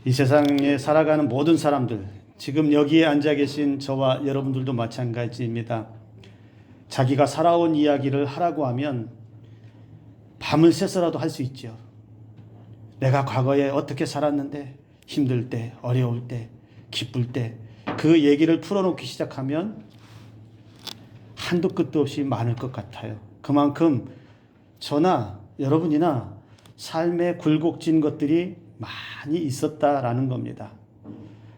이 세상에 살아가는 모든 사람들, 지금 여기에 앉아 계신 저와 여러분들도 마찬가지입니다. 자기가 살아온 이야기를 하라고 하면 밤을 새서라도 할 수 있죠. 내가 과거에 어떻게 살았는데, 힘들 때, 어려울 때, 기쁠 때, 그 얘기를 풀어놓기 시작하면 한도 끝도 없이 많을 것 같아요. 그만큼 저나 여러분이나 삶에 굴곡진 것들이 많이 있었다라는 겁니다.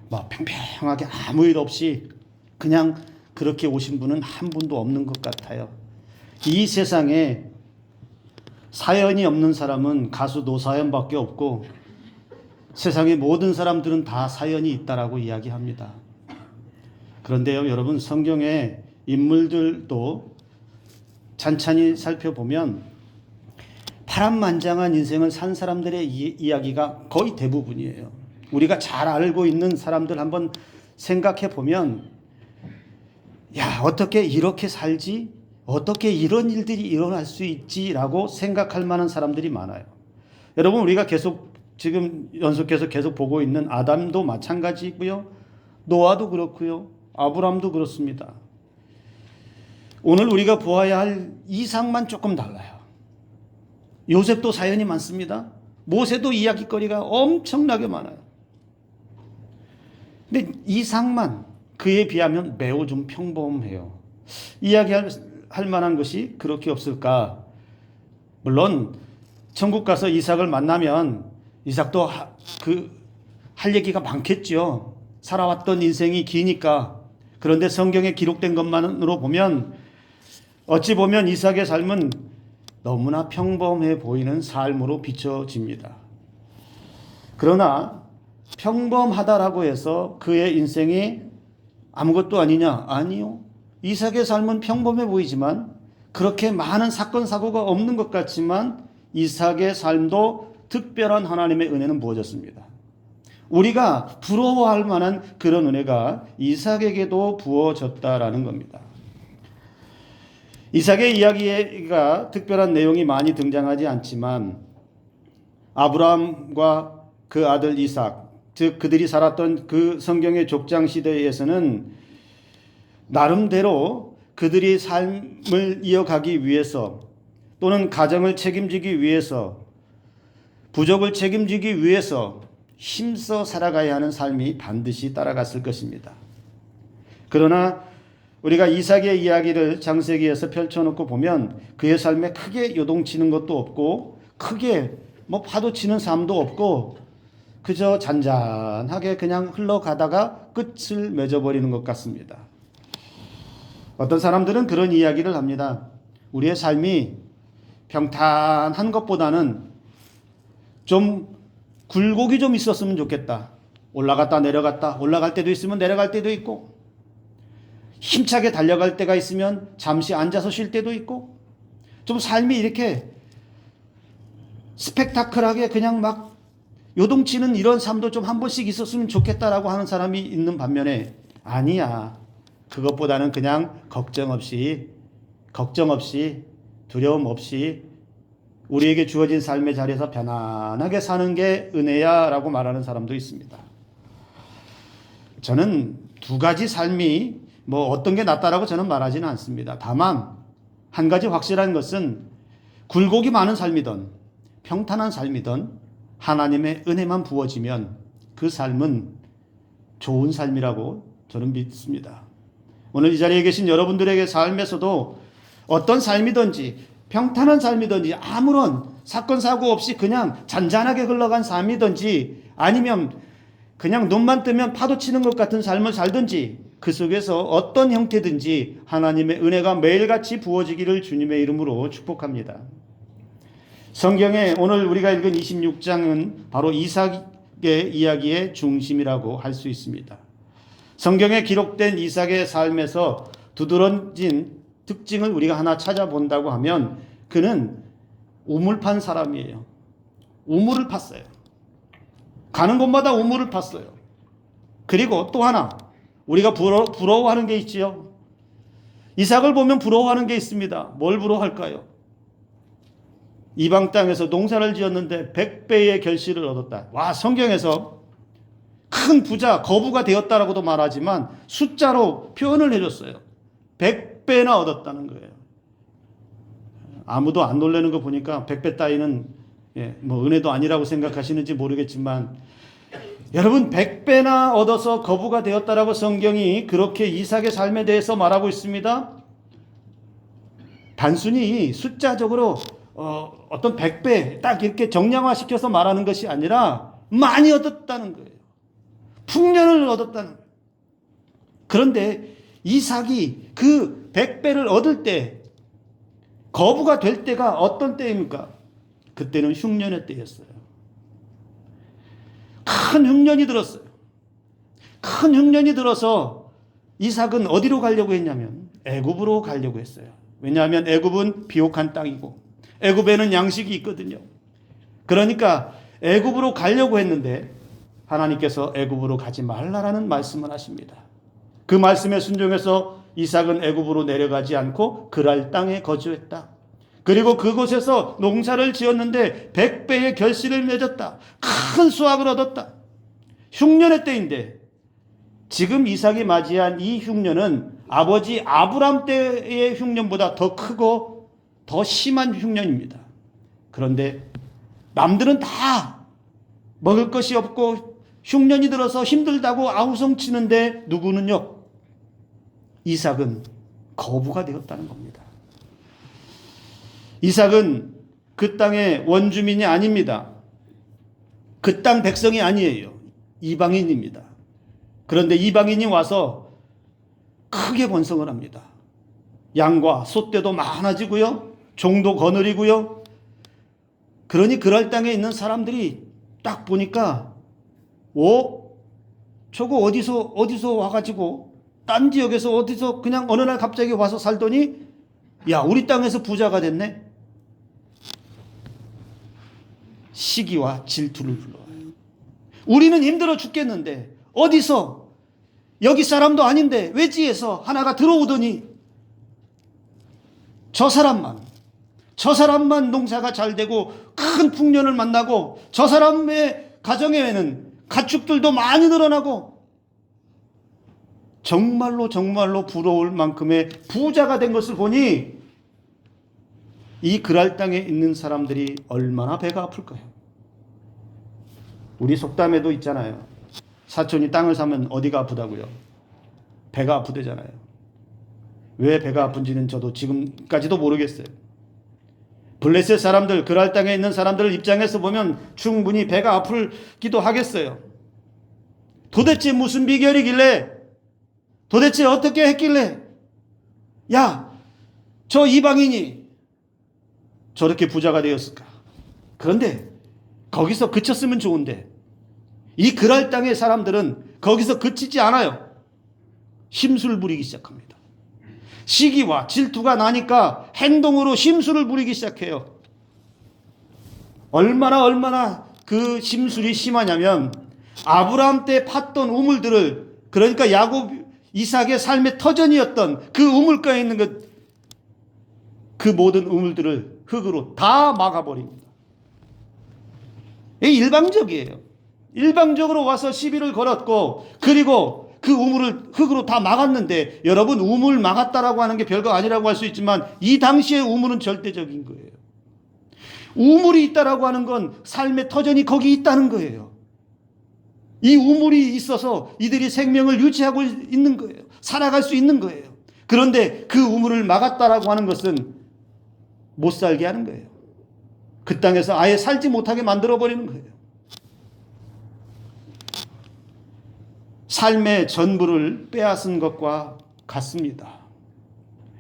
뭐 평평하게 아무 일 없이 그냥 그렇게 오신 분은 한 분도 없는 것 같아요. 이 세상에 사연이 없는 사람은 가수 노사연밖에 없고 세상의 모든 사람들은 다 사연이 있다라고 이야기합니다. 그런데요, 여러분, 성경의 인물들도 찬찬히 살펴보면 파란만장한 인생을 산 사람들의 이야기가 거의 대부분이에요. 우리가 잘 알고 있는 사람들 한번 생각해 보면, 야, 어떻게 이렇게 살지? 어떻게 이런 일들이 일어날 수 있지라고 생각할 만한 사람들이 많아요. 여러분, 우리가 지금 연속해서 계속 보고 있는 아담도 마찬가지고요. 노아도 그렇고요. 아브람도 그렇습니다. 오늘 우리가 보아야 할 이상만 조금 달라요. 요셉도 사연이 많습니다. 모세도 이야기거리가 엄청나게 많아요. 근데 이상만 그에 비하면 매우 좀 평범해요. 이야기할 만한 것이 그렇게 없을까? 물론 천국 가서 이삭을 만나면 이삭도 할 얘기가 많겠죠. 살아왔던 인생이 기니까. 그런데 성경에 기록된 것만으로 보면 어찌 보면 이삭의 삶은 너무나 평범해 보이는 삶으로 비춰집니다. 그러나 평범하다라고 해서 그의 인생이 아무것도 아니냐? 아니요. 이삭의 삶은 평범해 보이지만 그렇게 많은 사건 사고가 없는 것 같지만 이삭의 삶도 특별한 하나님의 은혜는 부어졌습니다. 우리가 부러워할 만한 그런 은혜가 이삭에게도 부어졌다라는 겁니다. 이삭의 이야기가 특별한 내용이 많이 등장하지 않지만 아브라함과 그 아들 이삭, 즉 그들이 살았던 그 성경의 족장 시대에서는 나름대로 그들이 삶을 이어가기 위해서 또는 가정을 책임지기 위해서 부족을 책임지기 위해서 힘써 살아가야 하는 삶이 반드시 따라갔을 것입니다. 그러나 우리가 이삭의 이야기를 창세기에서 펼쳐놓고 보면 그의 삶에 크게 요동치는 것도 없고 크게 파도치는 삶도 없고 그저 잔잔하게 그냥 흘러가다가 끝을 맺어버리는 것 같습니다. 어떤 사람들은 그런 이야기를 합니다. 우리의 삶이 평탄한 것보다는 좀 굴곡이 좀 있었으면 좋겠다. 올라갔다 내려갔다, 올라갈 때도 있으면 내려갈 때도 있고 힘차게 달려갈 때가 있으면 잠시 앉아서 쉴 때도 있고 좀 삶이 이렇게 스펙타클하게 그냥 막 요동치는 이런 삶도 좀 한 번씩 있었으면 좋겠다라고 하는 사람이 있는 반면에 아니야. 그것보다는 그냥 걱정 없이 두려움 없이 우리에게 주어진 삶의 자리에서 편안하게 사는 게 은혜야 라고 말하는 사람도 있습니다. 저는 두 가지 삶이 어떤 게 낫다라고 저는 말하지는 않습니다. 다만 한 가지 확실한 것은 굴곡이 많은 삶이든 평탄한 삶이든 하나님의 은혜만 부어지면 그 삶은 좋은 삶이라고 저는 믿습니다. 오늘 이 자리에 계신 여러분들에게 삶에서도 어떤 삶이든지 평탄한 삶이든지 아무런 사건 사고 없이 그냥 잔잔하게 흘러간 삶이든지 아니면 그냥 눈만 뜨면 파도 치는 것 같은 삶을 살든지 그 속에서 어떤 형태든지 하나님의 은혜가 매일같이 부어지기를 주님의 이름으로 축복합니다. 성경에 오늘 우리가 읽은 26장은 바로 이삭의 이야기의 중심이라고 할 수 있습니다. 성경에 기록된 이삭의 삶에서 두드러진 특징을 우리가 하나 찾아본다고 하면 그는 우물 판 사람이에요. 우물을 팠어요. 가는 곳마다 우물을 팠어요. 그리고 또 하나 우리가 부러워하는 게 있지요. 이삭을 보면 부러워하는 게 있습니다. 뭘 부러워할까요? 이방 땅에서 농사를 지었는데 100배의 결실을 얻었다. 와, 성경에서 큰 부자, 거부가 되었다라고도 말하지만 숫자로 표현을 해줬어요. 100배나 얻었다는 거예요. 아무도 안 놀라는 거 보니까 100배 따위는 뭐 은혜도 아니라고 생각하시는지 모르겠지만, 여러분 100배나 얻어서 거부가 되었다라고 성경이 그렇게 이삭의 삶에 대해서 말하고 있습니다. 단순히 숫자적으로 어떤 100배 딱 이렇게 정량화시켜서 말하는 것이 아니라 많이 얻었다는 거예요. 풍년을 얻었다는 거예요. 그런데 이삭이 그 100배를 얻을 때 거부가 될 때가 어떤 때입니까? 그때는 흉년의 때였어요. 큰 흉년이 들었어요. 큰 흉년이 들어서 이삭은 어디로 가려고 했냐면 애굽으로 가려고 했어요. 왜냐하면 애굽은 비옥한 땅이고 애굽에는 양식이 있거든요. 그러니까 애굽으로 가려고 했는데 하나님께서 애굽으로 가지 말라라는 말씀을 하십니다. 그 말씀에 순종해서 이삭은 애굽으로 내려가지 않고 그랄 땅에 거주했다. 그리고 그곳에서 농사를 지었는데 100배의 결실을 맺었다. 큰 수확을 얻었다. 흉년의 때인데 지금 이삭이 맞이한 이 흉년은 아버지 아브람 때의 흉년보다 더 크고 더 심한 흉년입니다. 그런데 남들은 다 먹을 것이 없고 흉년이 들어서 힘들다고 아우성치는데 누구는요? 이삭은 거부가 되었다는 겁니다. 이삭은 그 땅의 원주민이 아닙니다. 그 땅 백성이 아니에요. 이방인입니다. 그런데 이방인이 와서 크게 번성을 합니다. 양과 소떼도 많아지고요. 종도 거느리고요. 그러니 그럴 땅에 있는 사람들이 딱 보니까 저거 어디서 와가지고 딴 지역에서 어디서 그냥 어느 날 갑자기 와서 살더니 야, 우리 땅에서 부자가 됐네. 시기와 질투를 불러와요. 우리는 힘들어 죽겠는데 어디서 여기 사람도 아닌데 외지에서 하나가 들어오더니 저 사람만 농사가 잘 되고 큰 풍년을 만나고 저 사람의 가정에는 가축들도 많이 늘어나고 정말로 부러울 만큼의 부자가 된 것을 보니 이 그랄 땅에 있는 사람들이 얼마나 배가 아플까요? 우리 속담에도 있잖아요. 사촌이 땅을 사면 어디가 아프다고요? 배가 아프대잖아요. 왜 배가 아픈지는 저도 지금까지도 모르겠어요. 블레셋 사람들, 그랄 땅에 있는 사람들 입장에서 보면 충분히 배가 아프기도 하겠어요. 도대체 무슨 비결이길래, 도대체 어떻게 했길래 야, 저 이방인이 저렇게 부자가 되었을까? 그런데 거기서 그쳤으면 좋은데 이 그랄 땅의 사람들은 거기서 그치지 않아요. 심술 부리기 시작합니다. 시기와 질투가 나니까 행동으로 심술을 부리기 시작해요. 얼마나 그 심술이 심하냐면 아브라함 때 팠던 우물들을, 그러니까 야곱 이삭의 삶의 터전이었던 그 우물가에 있는 그 모든 우물들을 흙으로 다 막아버립니다. 이게 일방적이에요. 일방적으로 와서 시비를 걸었고, 그리고 그 우물을 흙으로 다 막았는데, 여러분 우물 막았다라고 하는 게 별거 아니라고 할 수 있지만 이 당시의 우물은 절대적인 거예요. 우물이 있다라고 하는 건 삶의 터전이 거기 있다는 거예요. 이 우물이 있어서 이들이 생명을 유지하고 있는 거예요. 살아갈 수 있는 거예요. 그런데 그 우물을 막았다라고 하는 것은 못 살게 하는 거예요. 그 땅에서 아예 살지 못하게 만들어버리는 거예요. 삶의 전부를 빼앗은 것과 같습니다.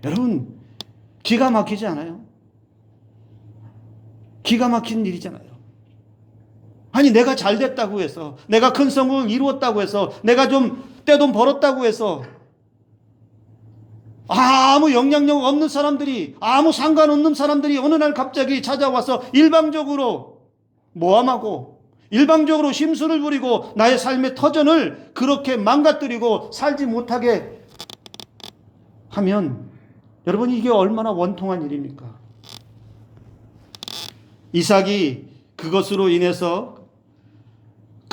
여러분, 기가 막히지 않아요? 기가 막힌 일이잖아요. 아니, 내가 잘 됐다고 해서, 내가 큰 성공을 이루었다고 해서, 내가 좀 떼돈 벌었다고 해서 아무 영향력 없는 사람들이, 아무 상관없는 사람들이 어느 날 갑자기 찾아와서 일방적으로 모함하고 일방적으로 심술을 부리고 나의 삶의 터전을 그렇게 망가뜨리고 살지 못하게 하면, 여러분, 이게 얼마나 원통한 일입니까? 이삭이 그것으로 인해서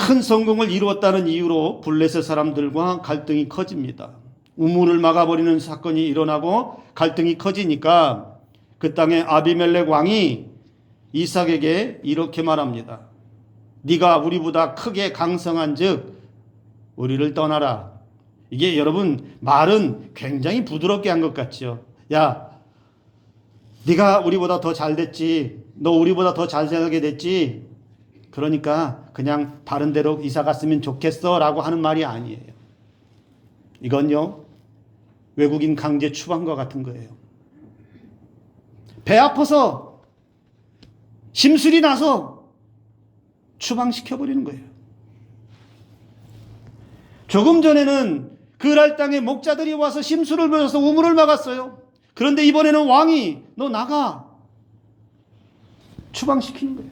큰 성공을 이루었다는 이유로 블레셋 사람들과 갈등이 커집니다. 우물을 막아버리는 사건이 일어나고 갈등이 커지니까 그 땅의 아비멜렉 왕이 이삭에게 이렇게 말합니다. 네가 우리보다 크게 강성한 즉 우리를 떠나라. 이게 여러분 말은 굉장히 부드럽게 한 것 같죠. 야, 네가 우리보다 더 잘 됐지. 너 우리보다 더 잘 살게 됐지. 그러니까 그냥 다른 데로 이사 갔으면 좋겠어 라고 하는 말이 아니에요. 이건요 외국인 강제 추방과 같은 거예요. 배 아파서 심술이 나서 추방시켜버리는 거예요. 조금 전에는 그랄 땅에 목자들이 와서 심술을 부려서 우물을 막았어요. 그런데 이번에는 왕이 너 나가 추방시키는 거예요.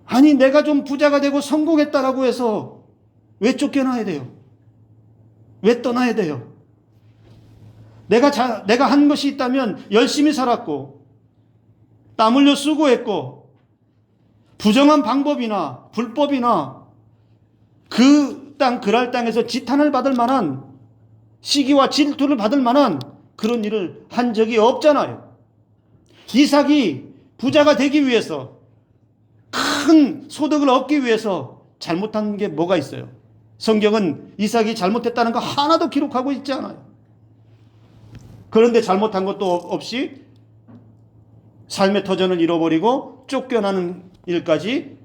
아니 내가 좀 부자가 되고 성공했다라고 해서 왜 쫓겨나야 돼요? 왜 떠나야 돼요? 내가 한 것이 있다면 열심히 살았고 땀 흘려 수고했고 부정한 방법이나 불법이나 그랄 땅에서 지탄을 받을 만한 시기와 질투를 받을 만한 그런 일을 한 적이 없잖아요. 이삭이 부자가 되기 위해서 큰 소득을 얻기 위해서 잘못한 게 뭐가 있어요? 성경은 이삭이 잘못했다는 거 하나도 기록하고 있지 않아요. 그런데 잘못한 것도 없이 삶의 터전을 잃어버리고 쫓겨나는 일까지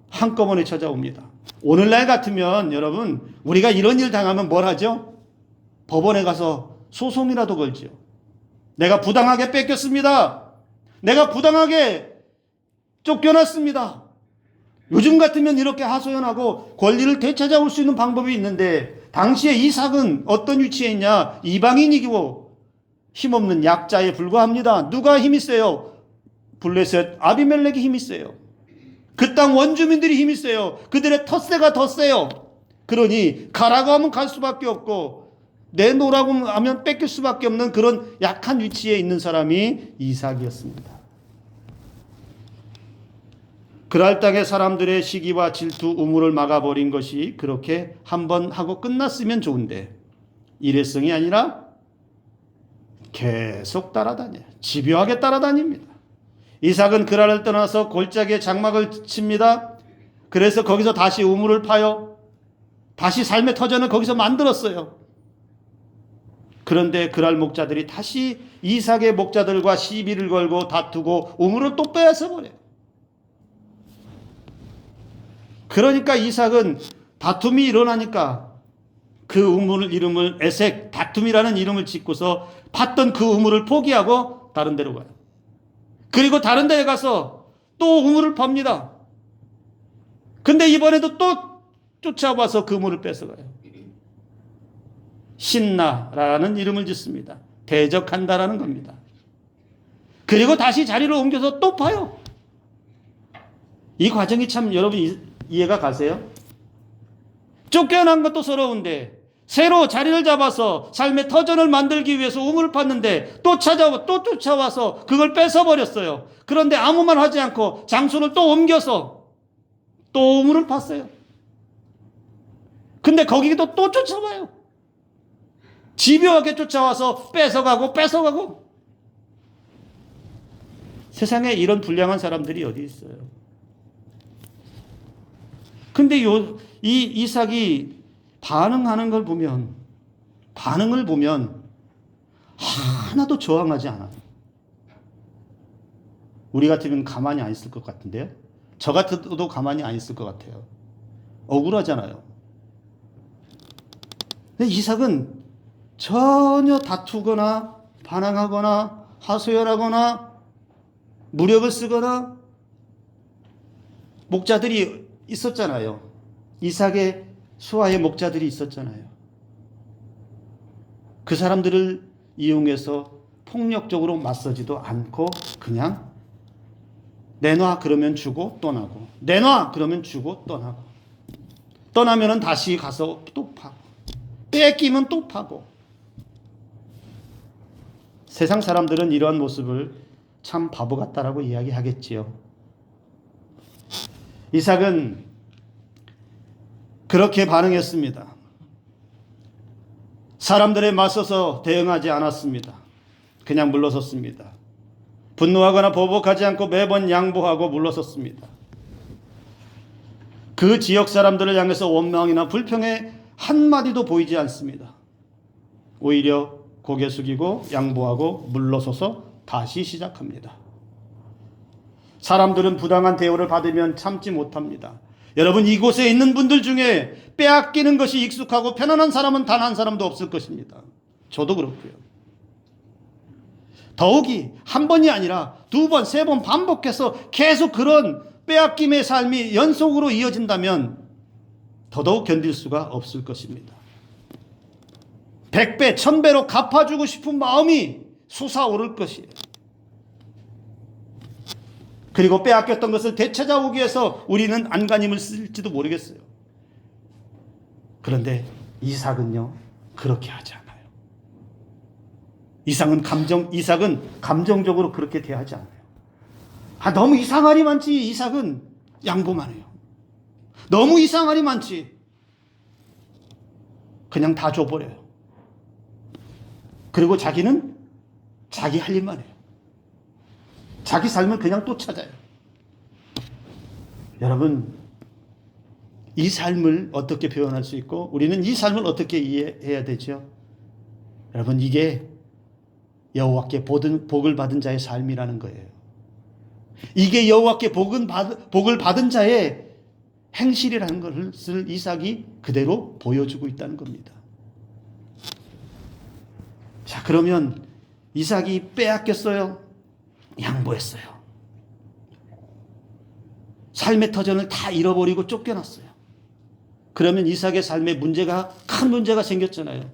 한꺼번에 찾아옵니다. 오늘날 같으면 여러분 우리가 이런 일 당하면 뭘 하죠? 법원에 가서 소송이라도 걸지요. 내가 부당하게 뺏겼습니다. 내가 부당하게 쫓겨났습니다. 요즘 같으면 이렇게 하소연하고 권리를 되찾아올 수 있는 방법이 있는데 당시에 이삭은 어떤 위치에 있냐? 이방인이고 힘없는 약자에 불과합니다. 누가 힘이 세요? 블레셋 아비멜렉이 힘이 세요. 그 땅 원주민들이 힘이 세요. 그들의 텃세가 더 세요. 그러니 가라고 하면 갈 수밖에 없고 내놓으라고 하면 뺏길 수밖에 없는 그런 약한 위치에 있는 사람이 이삭이었습니다. 그랄 땅의 사람들의 시기와 질투, 우물을 막아버린 것이 그렇게 한번 하고 끝났으면 좋은데 일회성이 아니라 계속 따라다녀요. 집요하게 따라다닙니다. 이삭은 그랄을 떠나서 골짜기에 장막을 칩니다. 그래서 거기서 다시 우물을 파요. 다시 삶의 터전을 거기서 만들었어요. 그런데 그랄 목자들이 다시 이삭의 목자들과 시비를 걸고 다투고 우물을 또 빼앗아버려요. 그러니까 이삭은 다툼이 일어나니까 그 우물 이름을 에색, 다툼이라는 이름을 짓고서 팠던 그 우물을 포기하고 다른 데로 가요. 그리고 다른 데에 가서 또 우물을 팝니다. 근데 이번에도 또 쫓아와서 그 우물을 뺏어가요. 신나라는 이름을 짓습니다. 대적한다라는 겁니다. 그리고 다시 자리를 옮겨서 또 파요. 이 과정이 참 여러분 이해가 가세요? 쫓겨난 것도 서러운데 새로 자리를 잡아서 삶의 터전을 만들기 위해서 우물을 팠는데 또 쫓아와서 그걸 뺏어버렸어요. 그런데 아무 말 하지 않고 장소를 또 옮겨서 또 우물을 팠어요. 근데 거기도 또 쫓아와요. 집요하게 쫓아와서 뺏어가고 세상에 이런 불량한 사람들이 어디 있어요? 근데 이 이삭이 반응을 보면 하나도 저항하지 않아요. 우리 같으면 가만히 안 있을 것 같은데요? 저 같아도 가만히 안 있을 것 같아요. 억울하잖아요. 근데 이삭은 전혀 다투거나 반항하거나 하소연하거나 무력을 쓰거나 목자들이 있었잖아요. 이삭의 수하의 목자들이 있었잖아요. 그 사람들을 이용해서 폭력적으로 맞서지도 않고 그냥 내놔 그러면 주고 떠나고 내놔 그러면 주고 떠나고 떠나면은 다시 가서 또 파고 뺏기면 또 파고. 세상 사람들은 이러한 모습을 참 바보 같다라고 이야기하겠지요. 이삭은 그렇게 반응했습니다. 사람들에 맞서서 대응하지 않았습니다. 그냥 물러섰습니다. 분노하거나 보복하지 않고 매번 양보하고 물러섰습니다. 그 지역 사람들을 향해서 원망이나 불평의 한마디도 보이지 않습니다. 오히려 고개 숙이고 양보하고 물러서서 다시 시작합니다. 사람들은 부당한 대우를 받으면 참지 못합니다. 여러분, 이곳에 있는 분들 중에 빼앗기는 것이 익숙하고 편안한 사람은 단 한 사람도 없을 것입니다. 저도 그렇고요. 더욱이 한 번이 아니라 두 번, 세 번 반복해서 계속 그런 빼앗김의 삶이 연속으로 이어진다면 더더욱 견딜 수가 없을 것입니다. 100배, 1000배로 갚아주고 싶은 마음이 솟아오를 것이에요. 그리고 빼앗겼던 것을 되찾아오기 위해서 우리는 안간힘을 쓸지도 모르겠어요. 그런데 이삭은요, 그렇게 하지 않아요. 이삭은 감정적으로 그렇게 대하지 않아요. 너무 이상할이 많지. 이삭은 양보만 해요. 너무 이상할이 많지. 그냥 다 줘버려요. 그리고 자기는 자기 할 일만 해요. 자기 삶을 그냥 또 찾아요. 여러분, 이 삶을 어떻게 표현할 수 있고 우리는 이 삶을 어떻게 이해해야 되죠? 여러분, 이게 여호와께 복을 받은 자의 삶이라는 거예요. 이게 여호와께 복을 받은 자의 행실이라는 것을 이삭이 그대로 보여주고 있다는 겁니다. 자, 그러면 이삭이 빼앗겼어요? 양보했어요. 삶의 터전을 다 잃어버리고 쫓겨났어요. 그러면 이삭의 삶에 큰 문제가 생겼잖아요.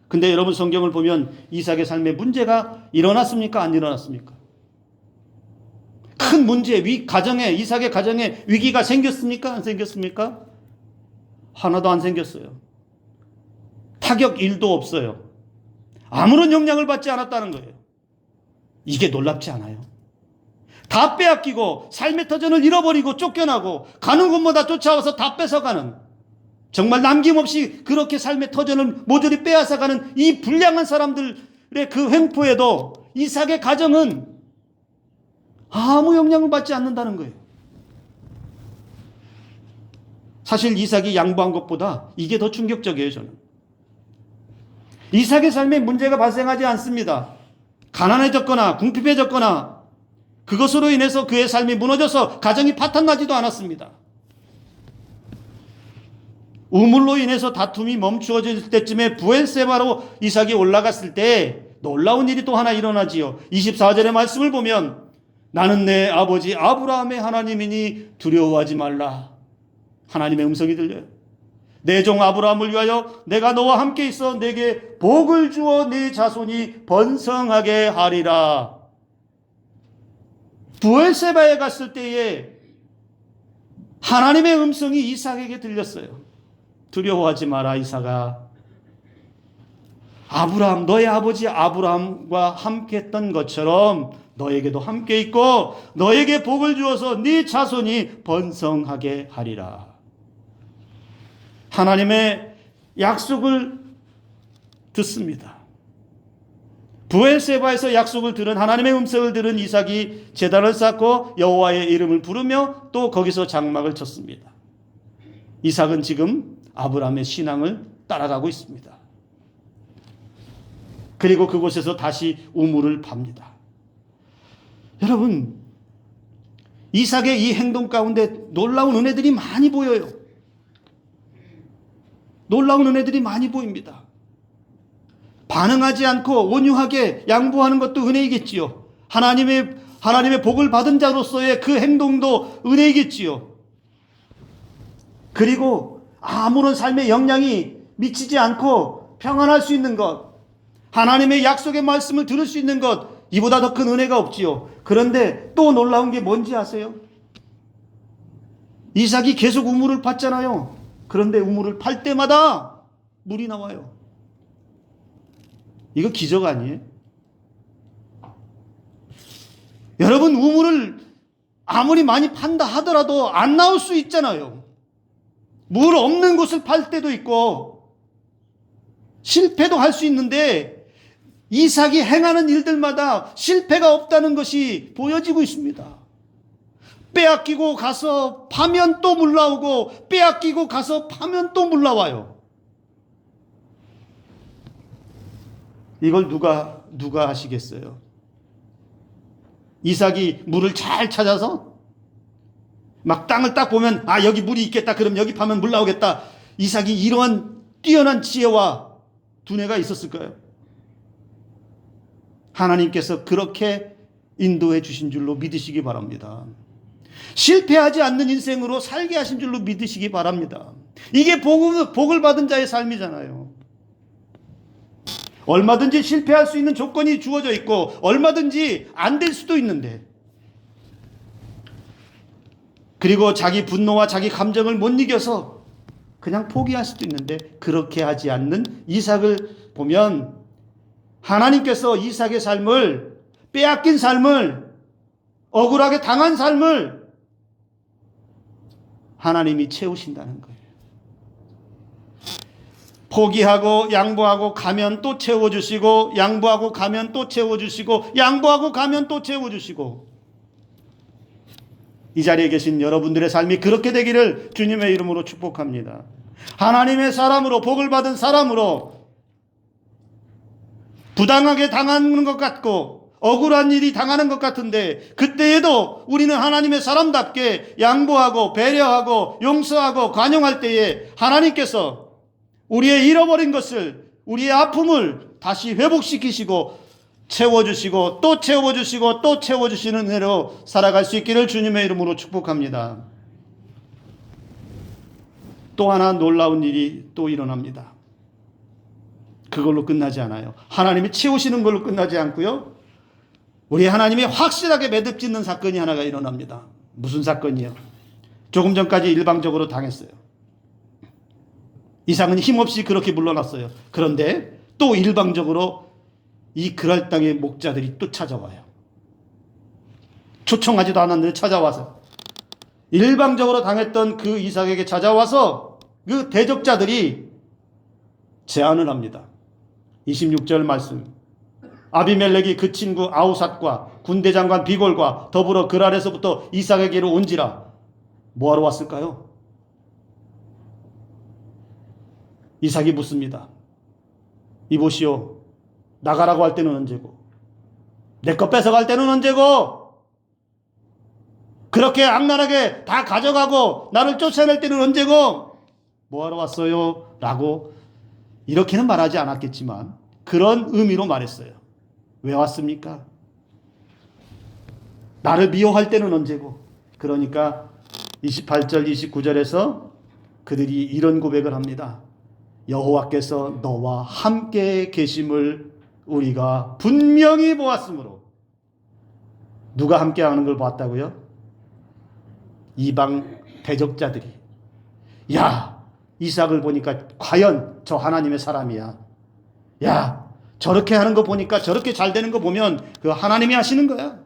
근데 여러분, 성경을 보면 이삭의 삶에 문제가 일어났습니까? 안 일어났습니까? 큰 문제, 이삭의 가정에 위기가 생겼습니까? 안 생겼습니까? 하나도 안 생겼어요. 타격 일도 없어요. 아무런 영향을 받지 않았다는 거예요. 이게 놀랍지 않아요? 다 빼앗기고 삶의 터전을 잃어버리고 쫓겨나고 가는 곳마다 쫓아와서 다 뺏어가는, 정말 남김없이 그렇게 삶의 터전을 모조리 빼앗아가는 이 불량한 사람들의 그 횡포에도 이삭의 가정은 아무 영향을 받지 않는다는 거예요. 사실 이삭이 양보한 것보다 이게 더 충격적이에요, 저는. 이삭의 삶에 문제가 발생하지 않습니다. 가난해졌거나 궁핍해졌거나 그것으로 인해서 그의 삶이 무너져서 가정이 파탄나지도 않았습니다. 우물로 인해서 다툼이 멈추어질 때쯤에 부엘세바로 이삭이 올라갔을 때 놀라운 일이 또 하나 일어나지요. 24절의 말씀을 보면 나는 내 아버지 아브라함의 하나님이니 두려워하지 말라. 하나님의 음성이 들려요. 내 종 아브라함을 위하여 내가 너와 함께 있어 내게 복을 주어 네 자손이 번성하게 하리라. 부엘세바에 갔을 때에 하나님의 음성이 이삭에게 들렸어요. 두려워하지 마라, 이삭아. 아브라함, 너의 아버지 아브라함과 함께 했던 것처럼 너에게도 함께 있고 너에게 복을 주어서 네 자손이 번성하게 하리라. 하나님의 약속을 듣습니다. 부엘세바에서 약속을 들은, 하나님의 음성을 들은 이삭이 제단을 쌓고 여호와의 이름을 부르며 또 거기서 장막을 쳤습니다. 이삭은 지금 아브라함의 신앙을 따라가고 있습니다. 그리고 그곳에서 다시 우물을 팝니다. 여러분, 이삭의 이 행동 가운데 놀라운 은혜들이 많이 보여요. 놀라운 은혜들이 많이 보입니다. 반응하지 않고 온유하게 양보하는 것도 은혜이겠지요. 하나님의 복을 받은 자로서의 그 행동도 은혜이겠지요. 그리고 아무런 삶에 영향이 미치지 않고 평안할 수 있는 것, 하나님의 약속의 말씀을 들을 수 있는 것, 이보다 더 큰 은혜가 없지요. 그런데 또 놀라운 게 뭔지 아세요? 이삭이 계속 우물을 팠잖아요. 그런데 우물을 팔 때마다 물이 나와요. 이거 기적 아니에요? 여러분, 우물을 아무리 많이 판다 하더라도 안 나올 수 있잖아요. 물 없는 곳을 팔 때도 있고 실패도 할 수 있는데 이삭이 행하는 일들마다 실패가 없다는 것이 보여지고 있습니다. 빼앗기고 가서 파면 또 물 나오고 빼앗기고 가서 파면 또 물 나와요. 이걸 누가 하시겠어요? 이삭이 물을 잘 찾아서 막 땅을 딱 보면 여기 물이 있겠다. 그럼 여기 파면 물 나오겠다. 이삭이 이러한 뛰어난 지혜와 두뇌가 있었을까요? 하나님께서 그렇게 인도해 주신 줄로 믿으시기 바랍니다. 실패하지 않는 인생으로 살게 하신 줄로 믿으시기 바랍니다. 이게 복을 받은 자의 삶이잖아요. 얼마든지 실패할 수 있는 조건이 주어져 있고 얼마든지 안 될 수도 있는데, 그리고 자기 분노와 자기 감정을 못 이겨서 그냥 포기할 수도 있는데, 그렇게 하지 않는 이삭을 보면 하나님께서 이삭의 삶을, 빼앗긴 삶을, 억울하게 당한 삶을 하나님이 채우신다는 거예요. 포기하고 양보하고 가면 또 채워주시고, 양보하고 가면 또 채워주시고, 양보하고 가면 또 채워주시고, 이 자리에 계신 여러분들의 삶이 그렇게 되기를 주님의 이름으로 축복합니다. 하나님의 사람으로, 복을 받은 사람으로 부당하게 당하는 것 같고 억울한 일이 당하는 것 같은데, 그때에도 우리는 하나님의 사람답게 양보하고 배려하고 용서하고 관용할 때에 하나님께서 우리의 잃어버린 것을, 우리의 아픔을 다시 회복시키시고 채워주시고 또 채워주시고 또 채워주시는 은혜로 살아갈 수 있기를 주님의 이름으로 축복합니다. 또 하나 놀라운 일이 또 일어납니다. 그걸로 끝나지 않아요. 하나님이 채우시는 걸로 끝나지 않고요, 우리 하나님이 확실하게 매듭짓는 사건이 하나가 일어납니다. 무슨 사건이요? 조금 전까지 일방적으로 당했어요. 이삭은 힘없이 그렇게 물러났어요. 그런데 또 일방적으로 이 그랄 땅의 목자들이 또 찾아와요. 초청하지도 않았는데 찾아와서 일방적으로 당했던 그 이삭에게 찾아와서 그 대적자들이 제안을 합니다. 26절 말씀. 아비멜렉이 그 친구 아우삿과 군대장관 비골과 더불어 그랄에서부터 이삭에게로 온지라. 뭐하러 왔을까요? 이삭이 묻습니다. 이보시오, 나가라고 할 때는 언제고, 내 것 뺏어갈 때는 언제고, 그렇게 악랄하게 다 가져가고 나를 쫓아낼 때는 언제고, 뭐하러 왔어요? 라고 이렇게는 말하지 않았겠지만 그런 의미로 말했어요. 왜 왔습니까? 나를 미워할 때는 언제고. 그러니까 28절 29절에서 그들이 이런 고백을 합니다. 여호와께서 너와 함께 계심을 우리가 분명히 보았으므로. 누가 함께 하는 걸 봤다고요? 이방 대적자들이. 야, 이삭을 보니까 과연 저 하나님의 사람이야. 야, 저렇게 하는 거 보니까, 저렇게 잘 되는 거 보면 그 하나님이 하시는 거야.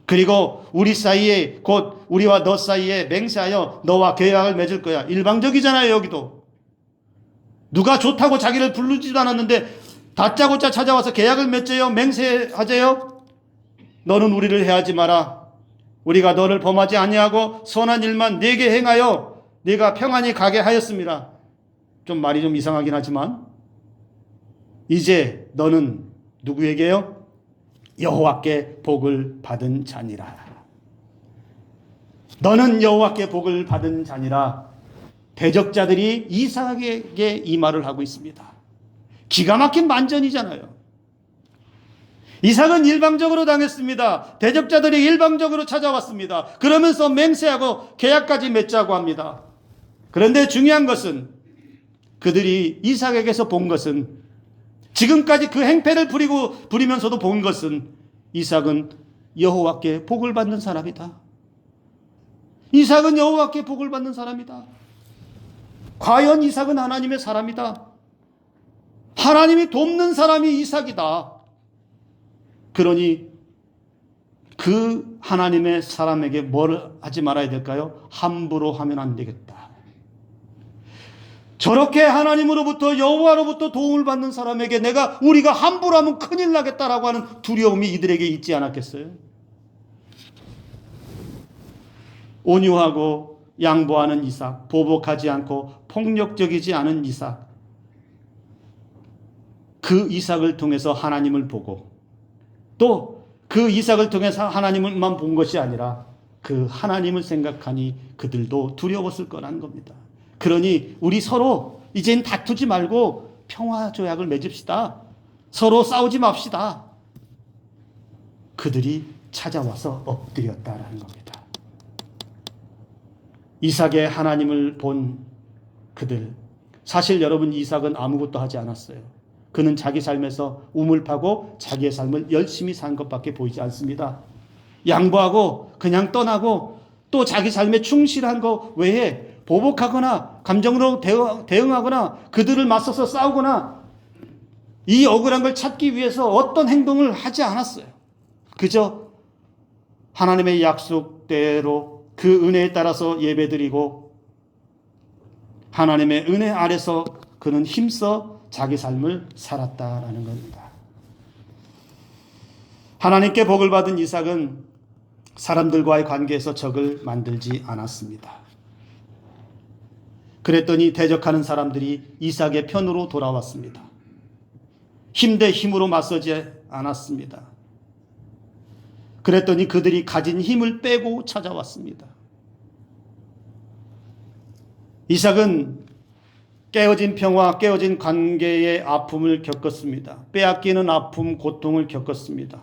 그리고 우리 사이에, 곧 우리와 너 사이에 맹세하여 너와 계약을 맺을 거야. 일방적이잖아요. 여기도 누가 좋다고 자기를 부르지도 않았는데 다짜고짜 찾아와서 계약을 맺재요, 맹세하재요. 너는 우리를 해하지 마라. 우리가 너를 범하지 아니하고 선한 일만 네게 행하여 네가 평안히 가게 하였습니다. 좀 말이 좀 이상하긴 하지만, 이제 너는 누구에게요? 여호와께 복을 받은 자니라. 너는 여호와께 복을 받은 자니라. 대적자들이 이삭에게 이 말을 하고 있습니다. 기가 막힌 반전이잖아요. 이삭은 일방적으로 당했습니다. 대적자들이 일방적으로 찾아왔습니다. 그러면서 맹세하고 계약까지 맺자고 합니다. 그런데 중요한 것은, 그들이 이삭에게서 본 것은, 지금까지 그 행패를 부리면서도 본 것은, 이삭은 여호와께 복을 받는 사람이다. 이삭은 여호와께 복을 받는 사람이다. 과연 이삭은 하나님의 사람이다. 하나님이 돕는 사람이 이삭이다. 그러니 그 하나님의 사람에게 뭘 하지 말아야 될까요? 함부로 하면 안 되겠다. 저렇게 하나님으로부터 여호와로부터 도움을 받는 사람에게 우리가 함부로 하면 큰일 나겠다라고 하는 두려움이 이들에게 있지 않았겠어요? 온유하고 양보하는 이삭, 보복하지 않고 폭력적이지 않은 이삭, 그 이삭을 통해서 하나님을 보고 또 그 이삭을 통해서 하나님을만 본 것이 아니라 그 하나님을 생각하니 그들도 두려웠을 거라는 겁니다. 그러니 우리 서로 이젠 다투지 말고 평화 조약을 맺읍시다. 서로 싸우지 맙시다. 그들이 찾아와서 엎드렸다라는 겁니다. 이삭의 하나님을 본 그들, 사실 여러분 이삭은 아무것도 하지 않았어요. 그는 자기 삶에서 우물 파고 자기의 삶을 열심히 산 것밖에 보이지 않습니다. 양보하고 그냥 떠나고 또 자기 삶에 충실한 것 외에 보복하거나 감정으로 대응하거나 그들을 맞서서 싸우거나 이 억울한 걸 찾기 위해서 어떤 행동을 하지 않았어요. 그저 하나님의 약속대로 그 은혜에 따라서 예배드리고 하나님의 은혜 아래서 그는 힘써 자기 삶을 살았다라는 겁니다. 하나님께 복을 받은 이삭은 사람들과의 관계에서 적을 만들지 않았습니다. 그랬더니 대적하는 사람들이 이삭의 편으로 돌아왔습니다. 힘 대 힘으로 맞서지 않았습니다. 그랬더니 그들이 가진 힘을 빼고 찾아왔습니다. 이삭은 깨어진 평화, 깨어진 관계의 아픔을 겪었습니다. 빼앗기는 아픔, 고통을 겪었습니다.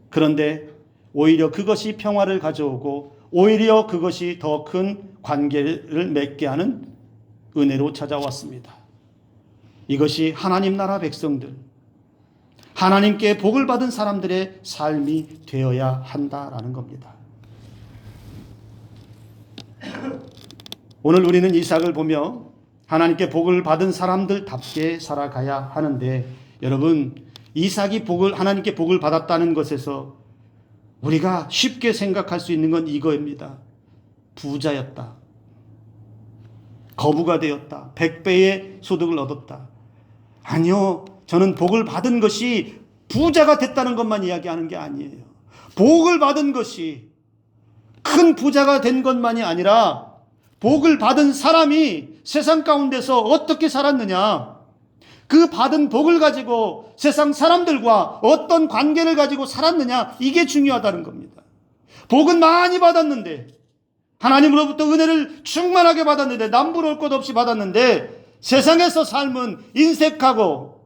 그런데 오히려 그것이 평화를 가져오고 오히려 그것이 더 큰 관계를 맺게 하는 은혜로 찾아왔습니다. 이것이 하나님 나라 백성들, 하나님께 복을 받은 사람들의 삶이 되어야 한다라는 겁니다. 오늘 우리는 이삭을 보며 하나님께 복을 받은 사람들답게 살아가야 하는데, 여러분, 이삭이 하나님께 복을 받았다는 것에서 우리가 쉽게 생각할 수 있는 건 이거입니다. 부자였다. 거부가 되었다. 100배의 소득을 얻었다. 아니요. 저는 복을 받은 것이 부자가 됐다는 것만 이야기하는 게 아니에요. 복을 받은 것이 큰 부자가 된 것만이 아니라 복을 받은 사람이 세상 가운데서 어떻게 살았느냐, 그 받은 복을 가지고 세상 사람들과 어떤 관계를 가지고 살았느냐, 이게 중요하다는 겁니다. 복은 많이 받았는데, 하나님으로부터 은혜를 충만하게 받았는데, 남부러울 것 없이 받았는데, 세상에서 삶은 인색하고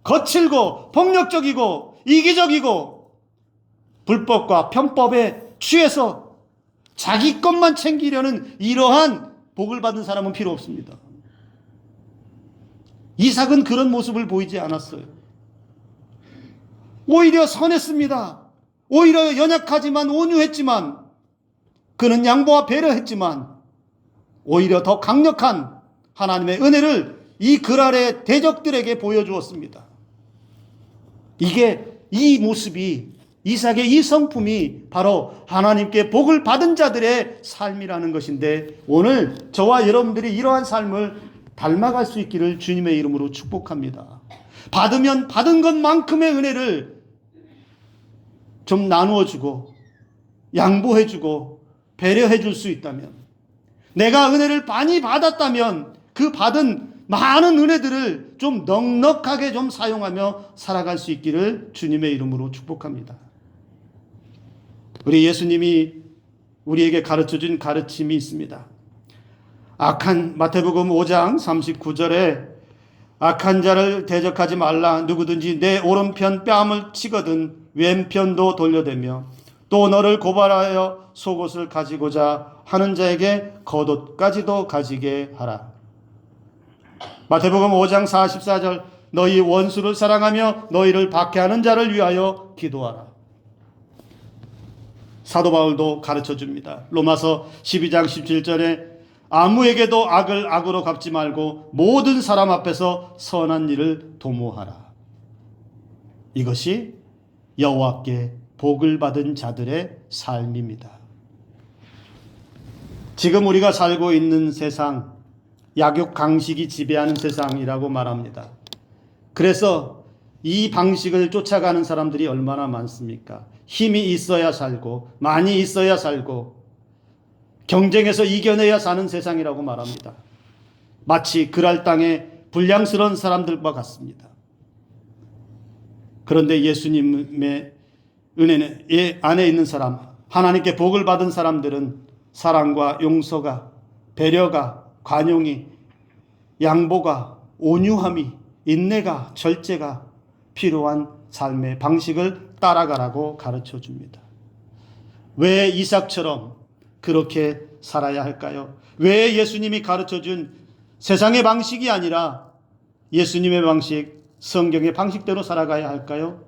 거칠고 폭력적이고 이기적이고 불법과 편법에 취해서 자기 것만 챙기려는 이러한 복을 받은 사람은 필요 없습니다. 이삭은 그런 모습을 보이지 않았어요. 오히려 선했습니다. 오히려 연약하지만 온유했지만, 그는 양보와 배려했지만 오히려 더 강력한 하나님의 은혜를 이 글 아래 대적들에게 보여주었습니다. 이 모습이, 이삭의 이 성품이 바로 하나님께 복을 받은 자들의 삶이라는 것인데, 오늘 저와 여러분들이 이러한 삶을 닮아갈 수 있기를 주님의 이름으로 축복합니다. 받으면 받은 것만큼의 은혜를 좀 나누어 주고 양보해 주고 배려해 줄 수 있다면, 내가 은혜를 많이 받았다면 그 받은 많은 은혜들을 좀 넉넉하게 좀 사용하며 살아갈 수 있기를 주님의 이름으로 축복합니다. 우리 예수님이 우리에게 가르쳐준 가르침이 있습니다. 마태복음 5장 39절에 악한 자를 대적하지 말라. 누구든지 내 오른편 뺨을 치거든 왼편도 돌려대며 또 너를 고발하여 속옷을 가지고자 하는 자에게 겉옷까지도 가지게 하라. 마태복음 5장 44절 너희 원수를 사랑하며 너희를 박해하는 자를 위하여 기도하라. 사도 바울도 가르쳐줍니다. 로마서 12장 17절에 아무에게도 악을 악으로 갚지 말고 모든 사람 앞에서 선한 일을 도모하라. 이것이 여호와께 복을 받은 자들의 삶입니다. 지금 우리가 살고 있는 세상, 약육강식이 지배하는 세상이라고 말합니다. 그래서 이 방식을 쫓아가는 사람들이 얼마나 많습니까? 힘이 있어야 살고, 많이 있어야 살고, 경쟁에서 이겨내야 사는 세상이라고 말합니다. 마치 그랄 땅의 불량스러운 사람들과 같습니다. 그런데 예수님의 은혜 안에 있는 사람, 하나님께 복을 받은 사람들은 사랑과 용서가, 배려가, 관용이, 양보가, 온유함이, 인내가, 절제가 필요한 삶의 방식을 따라가라고 가르쳐 줍니다. 왜 이삭처럼 그렇게 살아야 할까요? 왜 예수님이 가르쳐 준 세상의 방식이 아니라 예수님의 방식, 성경의 방식대로 살아가야 할까요?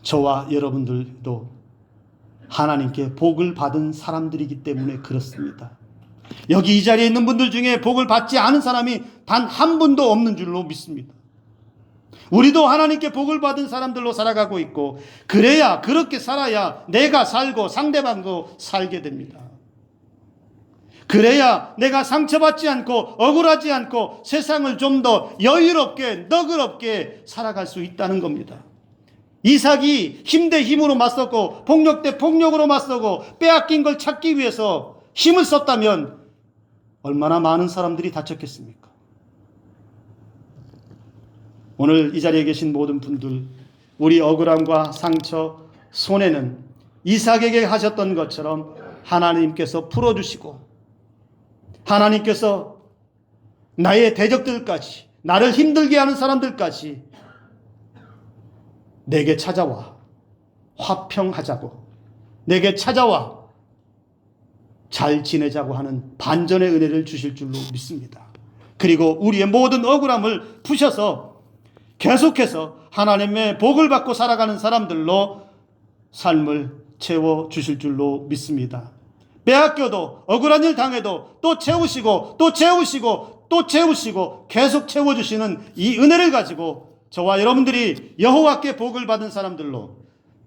저와 여러분들도 하나님께 복을 받은 사람들이기 때문에 그렇습니다. 여기 이 자리에 있는 분들 중에 복을 받지 않은 사람이 단 한 분도 없는 줄로 믿습니다. 우리도 하나님께 복을 받은 사람들로 살아가고 있고, 그래야, 그렇게 살아야 내가 살고 상대방도 살게 됩니다. 그래야 내가 상처받지 않고 억울하지 않고 세상을 좀 더 여유롭게 너그럽게 살아갈 수 있다는 겁니다. 이삭이 힘 대 힘으로 맞섰고 폭력 대 폭력으로 맞서고 빼앗긴 걸 찾기 위해서 힘을 썼다면 얼마나 많은 사람들이 다쳤겠습니까? 오늘 이 자리에 계신 모든 분들, 우리 억울함과 상처, 손해는 이삭에게 하셨던 것처럼 하나님께서 풀어주시고, 하나님께서 나의 대적들까지, 나를 힘들게 하는 사람들까지 내게 찾아와 화평하자고, 내게 찾아와 잘 지내자고 하는 반전의 은혜를 주실 줄로 믿습니다. 그리고 우리의 모든 억울함을 푸셔서 계속해서 하나님의 복을 받고 살아가는 사람들로 삶을 채워주실 줄로 믿습니다. 빼앗겨도 억울한 일 당해도 또 채우시고 또 채우시고 또 채우시고 계속 채워주시는 이 은혜를 가지고 저와 여러분들이 여호와께 복을 받은 사람들로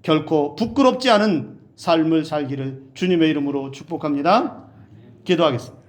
결코 부끄럽지 않은 삶을 살기를 주님의 이름으로 축복합니다. 기도하겠습니다.